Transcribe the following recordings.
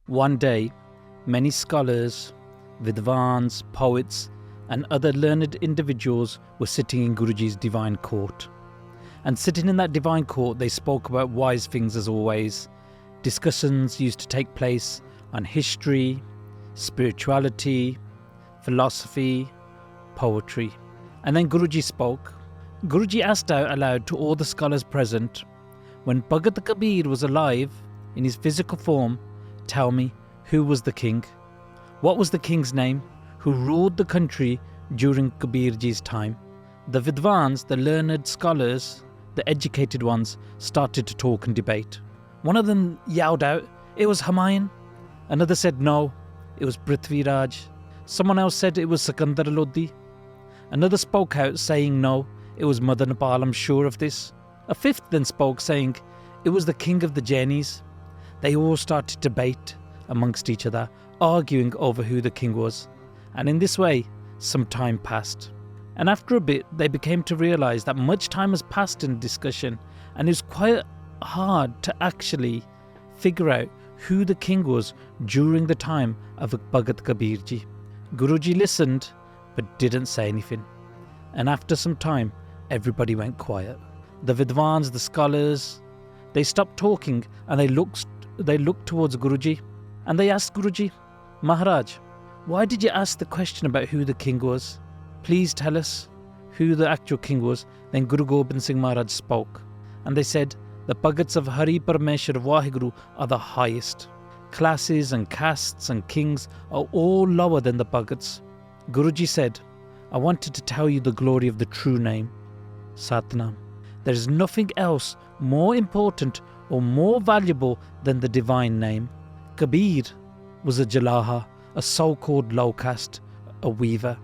One day, many scholars, vidwans, poets, and other learned individuals were sitting in Guruji's divine court. And sitting in that divine court, they spoke about wise things as always. Discussions used to take place on history, spirituality, philosophy, poetry. And then Guruji spoke. Guruji asked out aloud to all the scholars present, when Bhagat Kabir was alive in his physical form, tell me, who was the king? What was the king's name? Who ruled the country during Kabir Ji's time? The vidwans, the learned scholars, the educated ones, started to talk and debate. One of them yelled out, it was Humayun. Another said no, it was Prithvi Raj. Someone else said it was Sikandar Lodi. Another spoke out saying no, it was Madan Pal, I'm sure of this. A fifth then spoke saying it was the king of the Jainis. They all started to debate amongst each other, arguing over who the king was. And in this way, some time passed. And after a bit, they became to realise that much time has passed in discussion, and it was quite hard to actually figure out who the king was during the time of Bhagat Kabir Ji. Guruji listened, but didn't say anything. And after some time, everybody went quiet. The vidwans, the scholars, they stopped talking and they looked towards Guruji, and they asked Guruji, Maharaj, why did you ask the question about who the king was? Please tell us who the actual king was. Then Guru Gobind Singh Maharaj spoke, and they said, the Bhagats of Hari Parameshwar Vaheguru are the highest. Classes and castes and kings are all lower than the Bhagats. Guruji said, I wanted to tell you the glory of the true name, Satnam. There is nothing else more important or more valuable than the divine name. Kabir was a Jalaha, a so-called low caste, a weaver.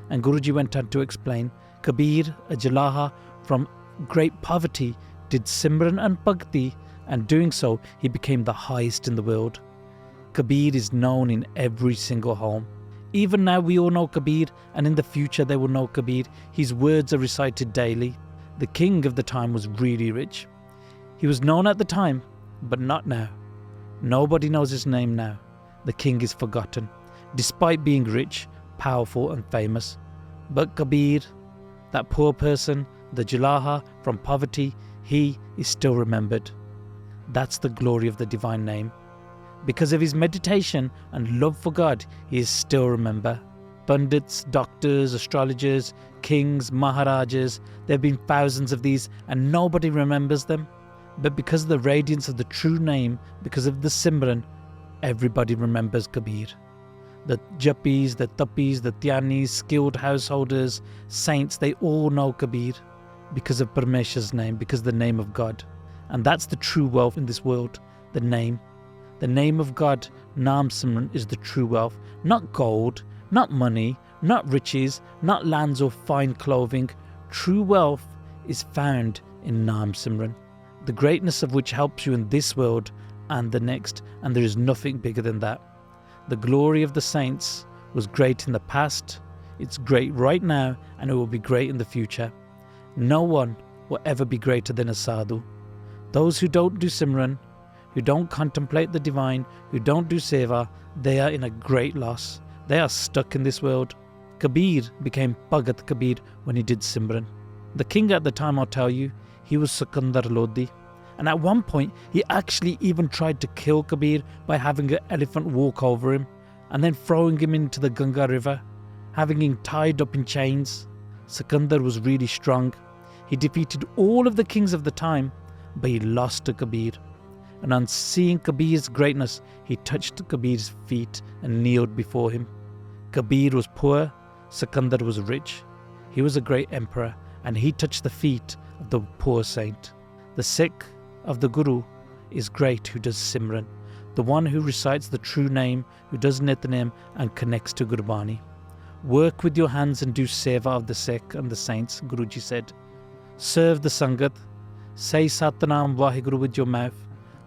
And Guruji went on to explain, Kabir, a Jalaha from great poverty, did Simran and Bhakti, and doing so he became the highest in the world. Kabir is known in every single home. Even now we all know Kabir, and in the future they will know Kabir. His words are recited daily. The king of the time was really rich. He was known at the time, but not now. Nobody knows his name now. The king is forgotten, despite being rich, powerful and famous. But Kabir, that poor person, the Jalaha from poverty, he is still remembered. That's the glory of the divine name. Because of his meditation and love for God, he is still remembered. Pundits, doctors, astrologers, kings, maharajas, there have been thousands of these and nobody remembers them. But because of the radiance of the true name, because of the Simran, everybody remembers Kabir. The Japis, the Tapis, the Dhyanis, skilled householders, saints, they all know Kabir because of Parmeshwar's name, because of the name of God. And that's the true wealth in this world, the name. The name of God, Naam Simran, is the true wealth. Not gold, not money, not riches, not lands or fine clothing. True wealth is found in Naam Simran, the greatness of which helps you in this world and the next, and there is nothing bigger than that. The glory of the saints was great in the past, it's great right now, and it will be great in the future. No one will ever be greater than a sadhu. Those who don't do Simran, who don't contemplate the divine, who don't do seva, they are in a great loss. They are stuck in this world. Kabir became Bhagat Kabir when he did Simran. The king at the time, I'll tell you, he was Sikandar Lodi. And at one point, he actually even tried to kill Kabir by having an elephant walk over him and then throwing him into the Ganga river, having him tied up in chains. Sikandar was really strong. He defeated all of the kings of the time, but he lost to Kabir. And on seeing Kabir's greatness, he touched Kabir's feet and kneeled before him. Kabir was poor, Sikandar was rich. He was a great emperor, and he touched the feet of the poor saint. The Sikh of the Guru is great who does Simran, the one who recites the true name, who does Nitnem and connects to Gurbani. Work with your hands and do seva of the Sikh and the saints, Guruji said. Serve the Sangat, say Satnam Vaheguru with your mouth.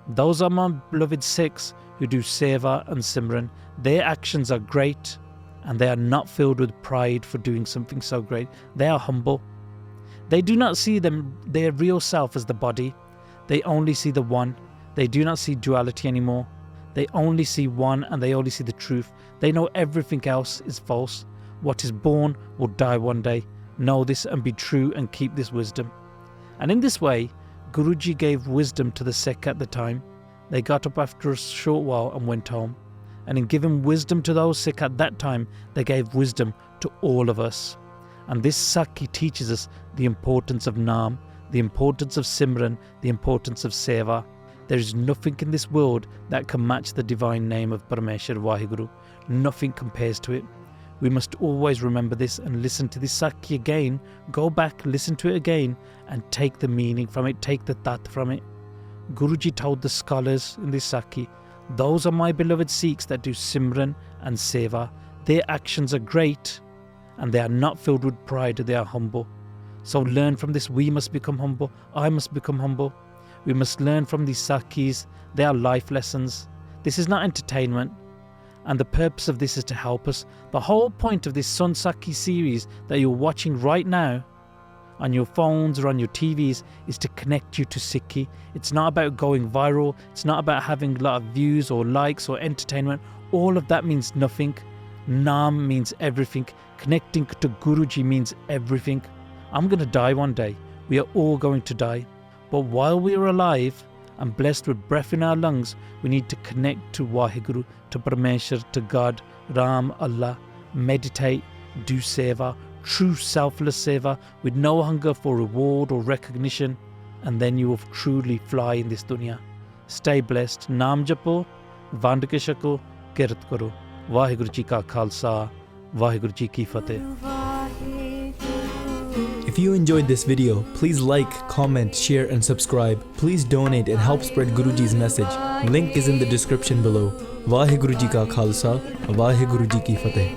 Those are my beloved Sikhs who do seva and Simran. Their actions are great and they are not filled with pride for doing something so great. They are humble. They do not see their real self as the body. They only see the one. They do not see duality anymore. They only see one and they only see the truth. They know everything else is false. What is born will die one day. Know this and be true and keep this wisdom. And in this way, Guruji gave wisdom to the Sikh at the time. They got up after a short while and went home. And in giving wisdom to those Sikh at that time, they gave wisdom to all of us. And this Sakhi teaches us the importance of Naam, the importance of Simran, the importance of Seva. There is nothing in this world that can match the divine name of Parameshwar Vaheguru. Nothing compares to it. We must always remember this and listen to this Sakhi again. Go back, listen to it again and take the meaning from it, take the tat from it. Guruji told the scholars in this Sakhi, those are my beloved Sikhs that do Simran and Seva. Their actions are great and they are not filled with pride, they are humble. So learn from this. We must become humble. I must become humble. We must learn from these Sakhis. They are life lessons. This is not entertainment. And the purpose of this is to help us. The whole point of this Sunday Sakhi series that you're watching right now on your phones or on your TVs is to connect you to Sikhi. It's not about going viral. It's not about having a lot of views or likes or entertainment. All of that means nothing. Naam means everything. Connecting to Guruji means everything. I'm going to die one day. We are all going to die. But while we are alive and blessed with breath in our lungs, we need to connect to Vaheguru, to Parameshwar, to God, Ram, Allah, meditate, do Seva, true selfless Seva with no hunger for reward or recognition, and then you will truly fly in this dunya. Stay blessed. Naam japo, vand ke shako, kirat karo. Vaheguru Ji ka Khalsa, Vaheguru Ji ki Fateh. If you enjoyed this video, please like, comment, share and subscribe. Please donate and help spread Guruji's message. Link is in the description below. Vaheguru Ji ka Khalsa, Vaheguru Ji ki Fateh.